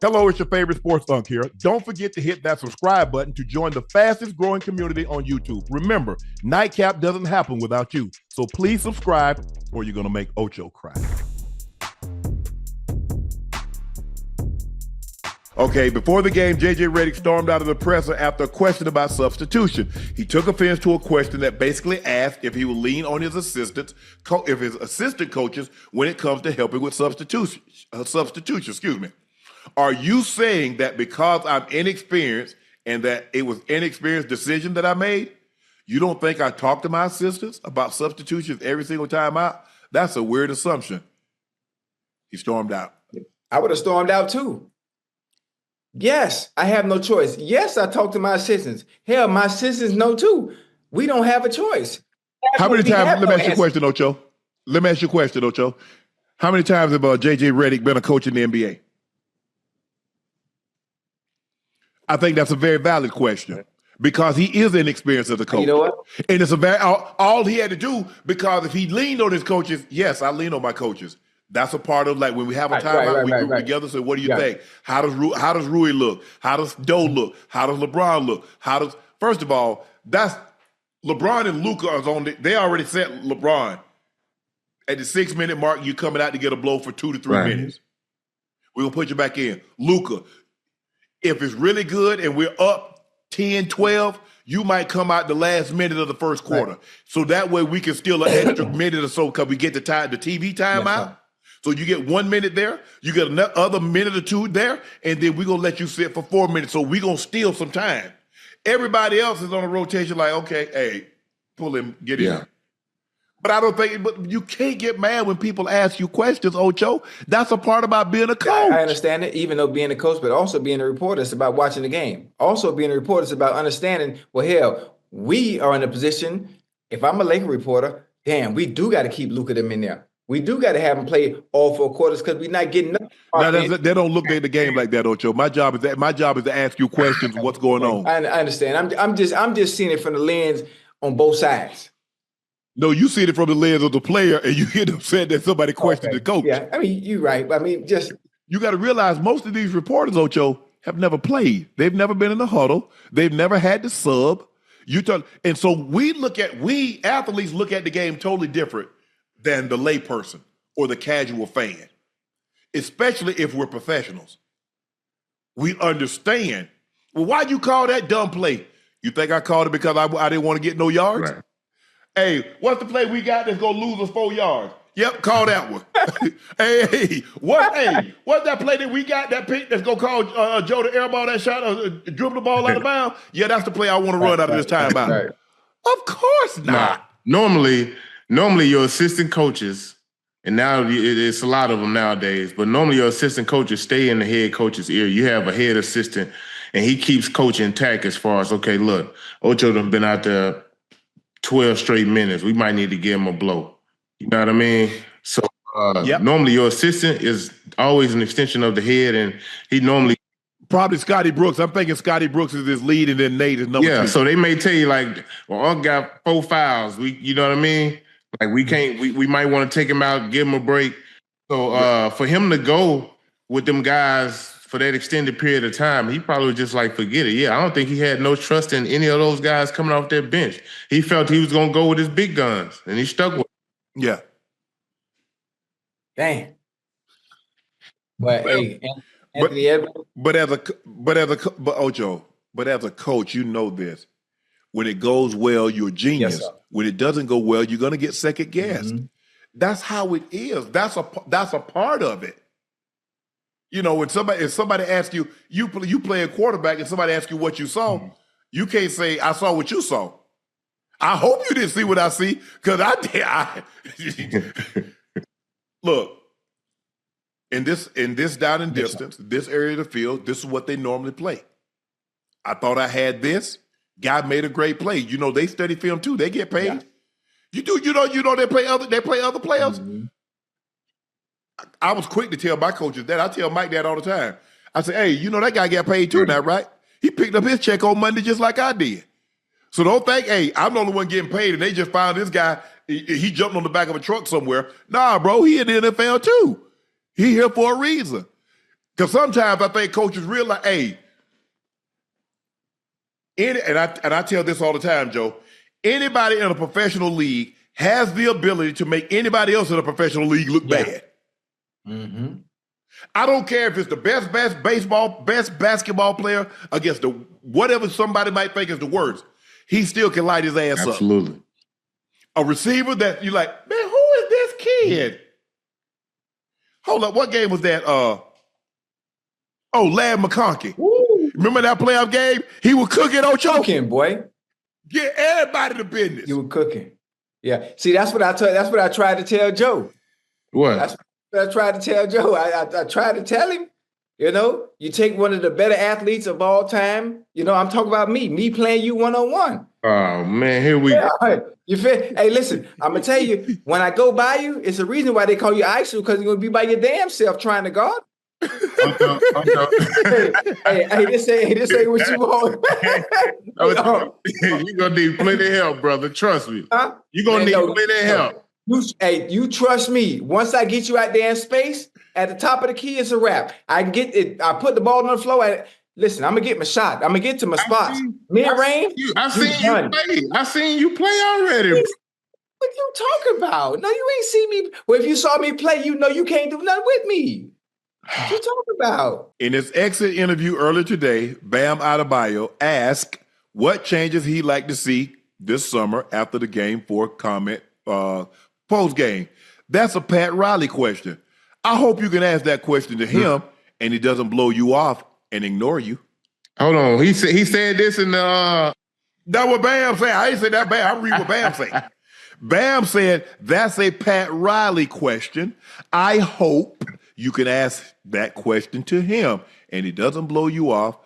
Hello, it's your favorite sports Unc here. Don't forget to hit that subscribe button to join the fastest growing community on YouTube. Remember, Nightcap doesn't happen without you. So please subscribe or you're going to make Ocho cry. Okay, before the game, JJ Redick stormed out of the presser after a question about substitution. He took offense to a question that basically asked if he would lean on his assistant coaches when it comes to helping with substitution. Are you saying that because I'm inexperienced and that it was inexperienced decision that I made, you don't think I talk to my assistants about substitutions every single time out? That's a weird assumption. He stormed out. I would have stormed out too. Yes, I have no choice. Yes, I talk to my assistants. Hell, my assistants know too. We don't have a choice. How many times, let me ask you a question, Ocho. How many times have JJ Redick been a coach in the NBA? I think that's a very valid question because he is inexperienced as a coach. You know what? And it's all he had to do, because if he leaned on his coaches, yes, I lean on my coaches. That's a part of, like, when we have a timeout, we group together. So what do you think? How does Rui look? How does Doe look? How does LeBron look? First of all, that's LeBron and Luka are on. They already set LeBron at the 6-minute mark. You coming out to get a blow for 2 to 3 minutes. We're gonna put you back in. Luka, if it's really good and we're up 10, 12, you might come out the last minute of the first quarter. Right. So that way we can steal an extra minute or so because we get the TV timeout. So you get 1 minute there, you get another minute or two there, and then we're going to let you sit for 4 minutes. So we're going to steal some time. Everybody else is on a rotation like, okay, hey, pull him, get in. But I don't think, but you can't get mad when people ask you questions, Ocho. That's a part about being a coach. I understand it, even though being a coach, but also being a reporter is about watching the game. Also being a reporter is about understanding, well, hell, we are in a position, if I'm a Laker reporter, damn, we do got to keep Luka them in there. We do got to have them play all 4 quarters because we're not getting nothing. Now, they don't look at the game like that, Ocho. My job is to ask you questions. What's going on? I understand. I'm just seeing it from the lens on both sides. No, you see it from the lens of the player, and you get upset that somebody questioned the coach. Yeah, I mean, you're right. I mean, you got to realize most of these reporters, Ocho, have never played. They've never been in the huddle. They've never had to sub. And so we athletes look at the game totally different than the layperson or the casual fan, especially if we're professionals. We understand. Well, why'd you call that dumb play? You think I called it because I didn't want to get no yards? Right. Hey, what's the play we got that's gonna lose us 4 yards? Yep, call that one. What's that play that we got, that pick that's gonna call Joe to airball that shot or dribble the ball out of bounds? Yeah, that's the play I want to run out of this timeout. Right. Of course not. Normally your assistant coaches, and now it's a lot of them nowadays, but normally your assistant coaches stay in the head coach's ear. You have a head assistant, and he keeps coaching intact as far as, okay, look, Ocho done been out there 12 straight minutes. We might need to give him a blow. You know what I mean? So normally your assistant is always an extension of the head, and he normally... Probably Scotty Brooks. I'm thinking Scotty Brooks is his lead, and then Nate is number 2. So they may tell you, like, well, Unc got 4 fouls. You know what I mean? Like, we might want to take him out, give him a break. So for him to go with them guys for that extended period of time, he probably was just like, forget it. Yeah, I don't think he had no trust in any of those guys coming off that bench. He felt he was going to go with his big guns, and he stuck with it. Yeah. Dang. But hey, but as a coach, you know this. When it goes well, you're a genius. Yes, when it doesn't go well, you're going to get second guessed. Mm-hmm. That's how it is. That's a part of it. You know, if somebody asks you, you play a quarterback, and somebody asks you what you saw, you can't say, I saw what you saw. I hope you didn't see what I see, because I did. Look, in this down and distance, this area of the field, this is what they normally play. I thought I had this. Guy made a great play. You know, they study film too. They get paid. Yeah. You know they play other players. Mm-hmm. I was quick to tell my coaches that. I tell Mike that all the time. I say, hey, you know that guy got paid too now, right? He picked up his check on Monday just like I did. So don't think, hey, I'm the only one getting paid and they just found this guy, he jumped on the back of a truck somewhere. Nah, bro, he in the NFL too. He here for a reason. Because sometimes I think coaches realize, hey, and I tell this all the time, Joe, anybody in a professional league has the ability to make anybody else in a professional league look bad. Mm-hmm. I don't care if it's the best basketball player against the whatever somebody might think is the worst. He still can light his ass up. Absolutely. A receiver that you're like, man, who is this kid? Hold up, what game was that? Lad McConkey. Woo. Remember that playoff game? He was cooking Ocho. Cooking, boy. Get everybody the business. You were cooking. Yeah. See, that's what I tried to tell Joe. What? That's what I tried to tell Joe. I tried to tell him, you take one of the better athletes of all time. I'm talking about me playing you one-on-one. Oh man, here we go. You feel? Hey, listen, I'm gonna tell you, when I go by you, it's the reason why they call you ISO, because you're gonna be by your damn self trying to guard. Hey, this ain't what you want. You're gonna need plenty of help, brother. Trust me. Huh? You're gonna need plenty of help. You trust me. Once I get you out there in space, at the top of the key, it's a wrap. I get it. I put the ball on the floor. Listen, I'm gonna get my shot. I'm gonna get to my spots. Mid-range. I seen you play. I seen you play already. What you talking about? No, you ain't seen me. Well, if you saw me play, you know you can't do nothing with me. What you talking about? In his exit interview earlier today, Bam Adebayo asked what changes he'd like to see this summer after the Game 4 comment post-game. That's a Pat Riley question. I hope you can ask that question to him and he doesn't blow you off and ignore you. Hold on. He said this in the That's what Bam said. I ain't say that Bam. I'm reading what Bam said. Bam said that's a Pat Riley question. I hope you can ask that question to him and he doesn't blow you off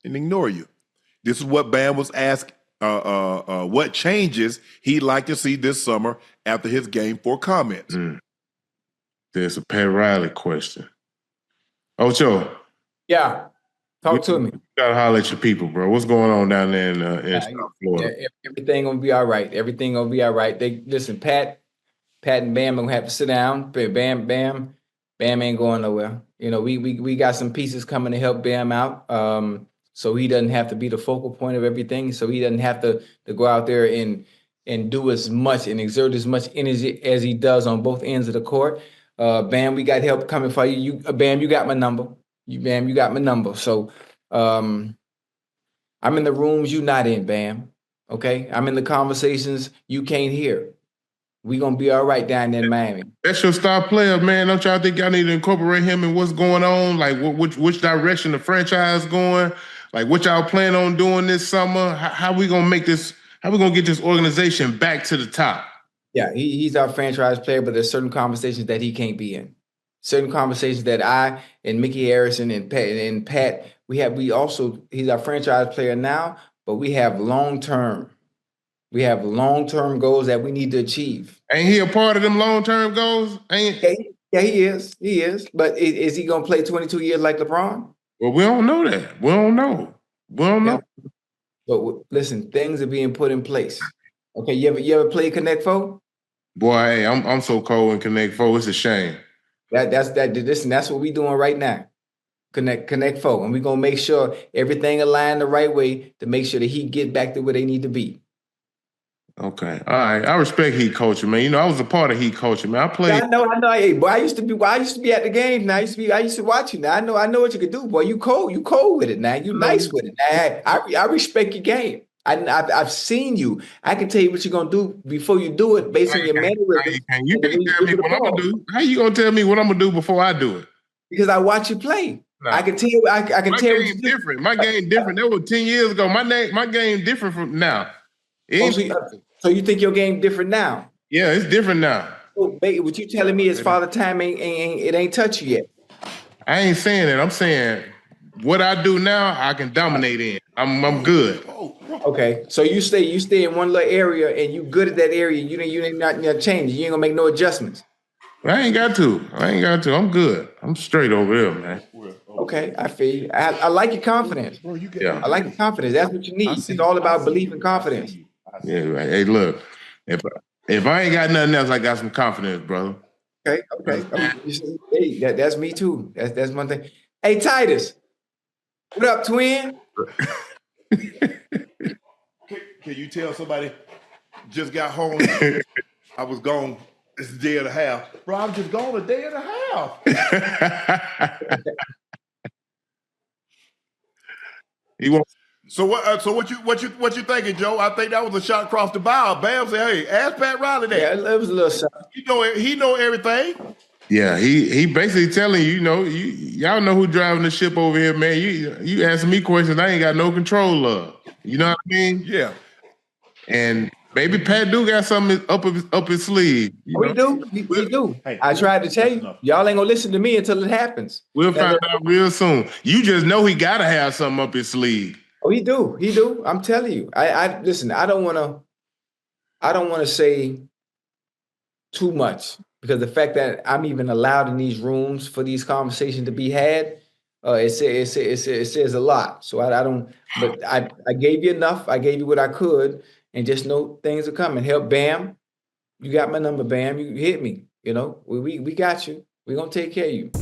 and ignore you. This is what Bam was asked, what changes he'd like to see this summer after his Game 4 comments. There's a Pat Riley question. Ocho. Yeah. Talk to me. You gotta holler at your people, bro. What's going on down there in South Florida? Yeah, everything gonna be all right. Everything gonna be all right. Listen, Pat and Bam gonna have to sit down. Bam ain't going nowhere. We got some pieces coming to help Bam out. So he doesn't have to be the focal point of everything. So he doesn't have to go out there and do as much and exert as much energy as he does on both ends of the court. Bam, we got help coming for you. Bam, you got my number. Bam, you got my number. So I'm in the rooms you not in, Bam. Okay? I'm in the conversations you can't hear. We gonna be all right down there in Miami. That's your star player, man. Don't y'all think y'all need to incorporate him in what's going on? Like which direction the franchise going? Like what y'all plan on doing this summer? How we gonna make this? How we gonna get this organization back to the top? Yeah, he's our franchise player, but there's certain conversations that he can't be in. Certain conversations that I and Mickey Harrison and Pat, he's our franchise player now, but we have long-term goals that we need to achieve. Ain't he a part of them long-term goals? Yeah, he is. But is he gonna play 22 years like LeBron? Well, we don't know that. We don't know. But listen, things are being put in place. Okay, you ever play Connect 4? Boy, hey, I'm so cold in Connect 4. It's a shame. That's what we doing right now. Connect 4, and we're gonna make sure everything aligned the right way to make sure that he get back to where they need to be. Okay, all right. I respect Heat culture, man. I was a part of Heat culture, man. I played. Yeah, I know. Hey, boy, I used to be at the games. Now I used to watch you. Now I know what you could do, boy. You cold with it. Now you nice with it. Now, I respect your game. I've seen you. I can tell you what you're gonna do before you do it, based on your mannerisms. You can't tell me what I'm gonna do. How you gonna tell me what I'm gonna do before I do it? Because I watch you play. No. I can tell you. I can tell you. My game different. My game different. That was 10 years ago. My game different from now. So you think your game different now? Yeah, it's different now. So, baby, what you telling me is Father Time ain't touched you yet? I ain't saying that. I'm saying what I do now, I can dominate in. I'm good. Okay, so you stay in one little area and you good at that area. You ain't not change. You ain't gonna make no adjustments. I ain't got to. I'm good. I'm straight over here, man. Okay, I feel you. I like your confidence. Yeah, I like your confidence. That's what you need. It's all about belief and confidence. Yeah, right. Hey, look, if I ain't got nothing else, I got some confidence, brother. Okay. Hey, that's me too. That's one thing. Hey, Titus, what up, twin? Can you tell somebody just got home? I was gone. It's a day and a half, bro. I'm just gone a day and a half. He won't. So what you thinking, Joe? I think that was a shot across the bow. Bam said, "Hey, ask Pat Riley that." Yeah, it was a little shot. He know everything. Yeah, he basically telling you, y'all know who driving the ship over here, man. You asking me questions I ain't got no control of. You know what I mean? Yeah. And maybe Pat do got something up his sleeve. We do. Hey, I tried to tell you. Y'all ain't gonna listen to me until it happens. We'll find out real soon. You just know he gotta have something up his sleeve. Oh, he do. I'm telling you. I listen. I don't want to say too much because the fact that I'm even allowed in these rooms for these conversations to be had, it says a lot. So I don't. But I gave you enough. I gave you what I could, and just know things are coming. Help, Bam. You got my number, Bam. You hit me. We got you. We're gonna take care of you.